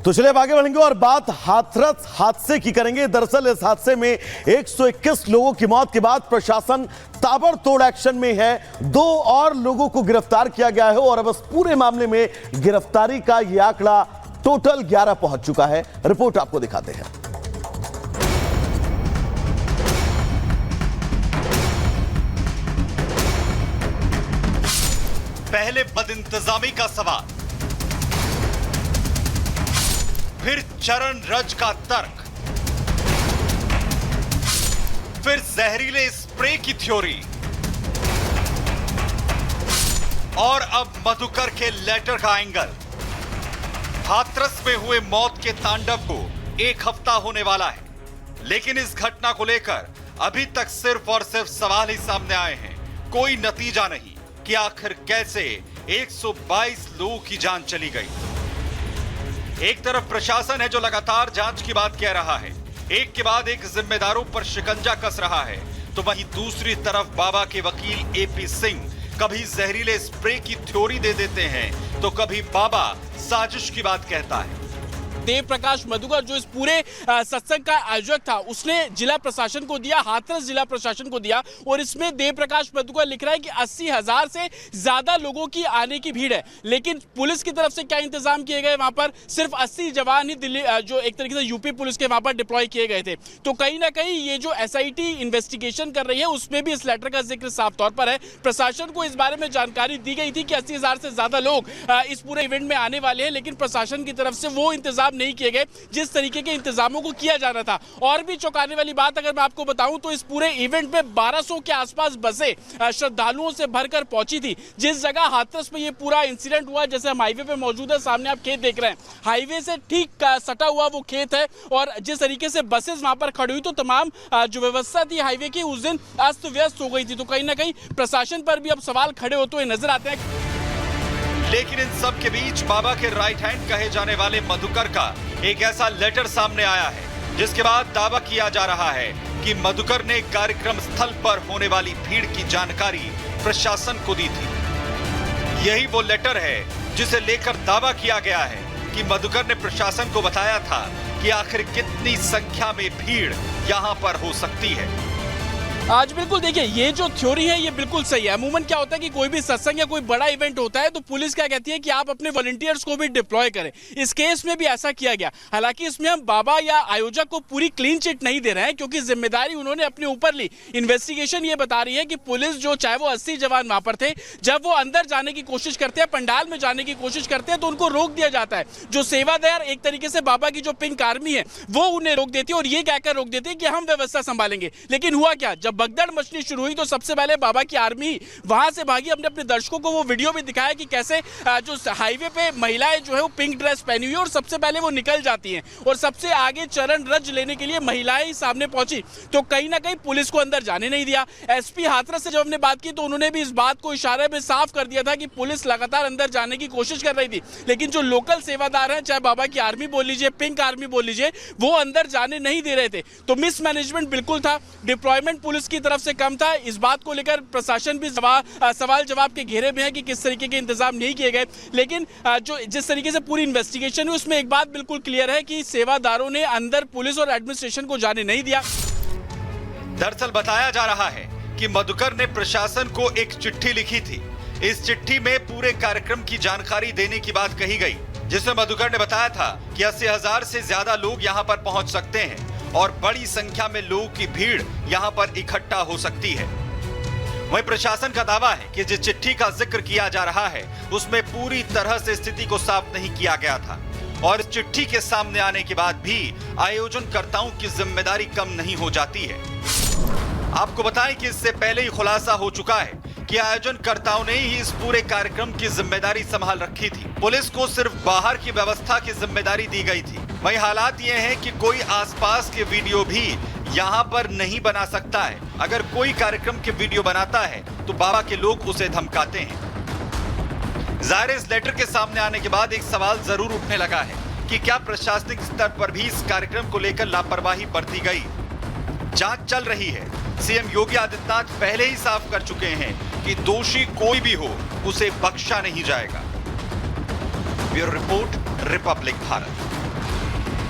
तो चलिए अब आगे बढ़ेंगे और बात हाथरस हादसे की करेंगे। दरअसल इस हादसे में 121 लोगों की मौत के बाद प्रशासन ताबड़तोड़ एक्शन में है। 2 और लोगों को गिरफ्तार किया गया है और अब इस पूरे मामले में गिरफ्तारी का यह आंकड़ा टोटल 11 पहुंच चुका है। रिपोर्ट आपको दिखाते हैं। पहले बदइंतजामी का सवाल, फिर चरण रज का तर्क, फिर जहरीले स्प्रे की थ्योरी और अब मधुकर के लेटर का एंगल। हाथरस में हुए मौत के तांडव को 1 हफ्ता होने वाला है, लेकिन इस घटना को लेकर अभी तक सिर्फ और सिर्फ सवाल ही सामने आए हैं। कोई नतीजा नहीं कि आखिर कैसे 122 लोगों की जान चली गई। एक तरफ प्रशासन है जो लगातार जांच की बात कह रहा है, एक के बाद एक जिम्मेदारों पर शिकंजा कस रहा है, तो वहीं दूसरी तरफ बाबा के वकील एपी सिंह कभी जहरीले स्प्रे की थ्योरी दे देते हैं तो कभी बाबा साजिश की बात कहता है। देव प्रकाश मधुकर जो इस पूरे सत्संग का आयोजक था, उसने जिला प्रशासन को दिया, हाथरस जिला प्रशासन को दिया, और इसमें देव प्रकाश मधुकर लिख रहा है कि 80,000 से ज्यादा लोगों की आने की भीड़ है। लेकिन पुलिस की तरफ से क्या इंतजाम किए गए, वहां पर सिर्फ 80 जवान ही दिल्ली जो एक तरीके से यूपी पुलिस के वहां पर डिप्लॉय किए गए थे। तो कहीं ना कहीं ये जो SIT इन्वेस्टिगेशन कर रही है उसमें भी इस लेटर का जिक्र साफ तौर पर है। प्रशासन को इस बारे में जानकारी दी गई थी कि 80,000 से ज्यादा लोग इस पूरे इवेंट में आने वाले हैं, लेकिन प्रशासन की तरफ से वो इंतजाम नहीं किए गए जिस तरीके के इंतजामों को किया जाना था। और भी चौंकाने वाली बात अगर मैं आपको बताऊं तो इस पूरे इवेंट में 1200 के आसपास बसें श्रद्धालुओं से भरकर पहुंची थी। जिस जगह हाथरस में ये पूरा इंसिडेंट हुआ, जैसे हम हाईवे पे मौजूद है, सामने आप खेत देख रहे हैं, हाईवे से ठीक सटा हुआ वो खेत है, और जिस तरीके से बसेस वहां पर खड़ी हुई तो तमाम जो व्यवस्था थी हाईवे की उस दिन अस्त व्यस्त हो गई थी। तो कहीं ना कहीं प्रशासन पर भी अब सवाल खड़े होते हुए नजर आते हैं। लेकिन इन सब के बीच बाबा के राइट हैंड कहे जाने वाले मधुकर का एक ऐसा लेटर सामने आया है जिसके बाद दावा किया जा रहा है कि मधुकर ने कार्यक्रम स्थल पर होने वाली भीड़ की जानकारी प्रशासन को दी थी। यही वो लेटर है जिसे लेकर दावा किया गया है कि मधुकर ने प्रशासन को बताया था कि आखिर कितनी संख्या में भीड़ यहां पर हो सकती है। आज बिल्कुल देखिए, ये जो थ्योरी है ये बिल्कुल सही है। अमूमन क्या होता है कि कोई भी सत्संग या कोई बड़ा इवेंट होता है तो पुलिस क्या कहती है कि आप अपने वॉलंटियर्स को भी डिप्लॉय करें। इस केस में भी ऐसा किया गया। हालांकि इसमें हम बाबा या आयोजक को पूरी क्लीन चिट नहीं दे रहे हैं, क्योंकि जिम्मेदारी उन्होंने अपने ऊपर ली। इन्वेस्टिगेशन ये बता रही है कि पुलिस जो, चाहे वो 80 जवान वहां पर थे, जब वो अंदर जाने की कोशिश करते हैं, पंडाल में जाने की कोशिश करते हैं, तो उनको रोक दिया जाता है। जो सेवादार एक तरीके से बाबा की जो पिंक आर्मी है वो उन्हें रोक देती है और ये कहकर रोक देती है कि हम व्यवस्था संभालेंगे। लेकिन हुआ क्या, जब भगदड़ मचनी शुरू हुई तो सबसे पहले बाबा की आर्मी वहां से भागी। हमने अपने दर्शकों को वो वीडियो भी दिखाया कि कैसे जो हाईवे पे महिलाएं जो है वो पिंक ड्रेस पहनी हुई है और सबसे पहले वो निकल जाती हैं, और सबसे आगे चरण रज लेने के लिए महिलाएं ही सामने पहुंची। तो कहीं ना कहीं पुलिस को अंदर जाने नहीं दिया। SP हाथरस से जब हमने बात की तो उन्होंने भी इस बात को इशारे में साफ कर दिया था कि पुलिस लगातार अंदर जाने की कोशिश कर रही थी, लेकिन जो लोकल सेवादार हैं, चाहे बाबा की आर्मी बोल लीजिए, पिंक आर्मी बोल लीजिए, वो अंदर जाने नहीं दे रहे थे। तो मिसमैनेजमेंट बिल्कुल था, डिप्लॉयमेंट पुलिस की तरफ से कम था। इस बात को लेकर प्रशासन भी सवाल जवाब के घेरे में है कि किस तरीके के इंतजाम नहीं किए गए। लेकिन जो जिस तरीके से पूरी इन्वेस्टिगेशन हुई उसमें एक बात बिल्कुल क्लियर है कि सेवादारों ने अंदर पुलिस और एडमिनिस्ट्रेशन को जाने नहीं दिया। दरअसल बताया जा रहा है कि मधुकर ने प्रशासन को एक चिट्ठी लिखी थी। इस चिट्ठी में पूरे कार्यक्रम की जानकारी देने की बात कही गई, जिसमें मधुकर ने बताया था कि 80,000 से ज्यादा लोग यहां पर पहुंच सकते हैं और बड़ी संख्या में लोगों की भीड़ यहां पर इकट्ठा हो सकती है। वहीं प्रशासन का दावा है कि जिस चिट्ठी का जिक्र किया जा रहा है उसमें पूरी तरह से स्थिति को साफ नहीं किया गया था, और इस चिट्ठी के सामने आने के बाद भी आयोजनकर्ताओं की जिम्मेदारी कम नहीं हो जाती है। आपको बताएं कि इससे पहले ही खुलासा हो चुका है कि आयोजनकर्ताओं ने ही इस पूरे कार्यक्रम की जिम्मेदारी संभाल रखी थी। पुलिस को सिर्फ बाहर की व्यवस्था की जिम्मेदारी दी गई थी। वहीं हालात ये हैं कि कोई आसपास के वीडियो भी यहाँ पर नहीं बना सकता है। अगर कोई कार्यक्रम के वीडियो बनाता है तो बाबा के लोग उसे धमकाते हैं। जाहिर इस लेटर के सामने आने के बाद एक सवाल जरूर उठने लगा है कि क्या प्रशासनिक स्तर पर भी इस कार्यक्रम को लेकर लापरवाही बरती गई। जांच चल रही है। सीएम योगी आदित्यनाथ पहले ही साफ कर चुके हैं कि दोषी कोई भी हो उसे बख्शा नहीं जाएगा। Bureau report, Republic Bharat.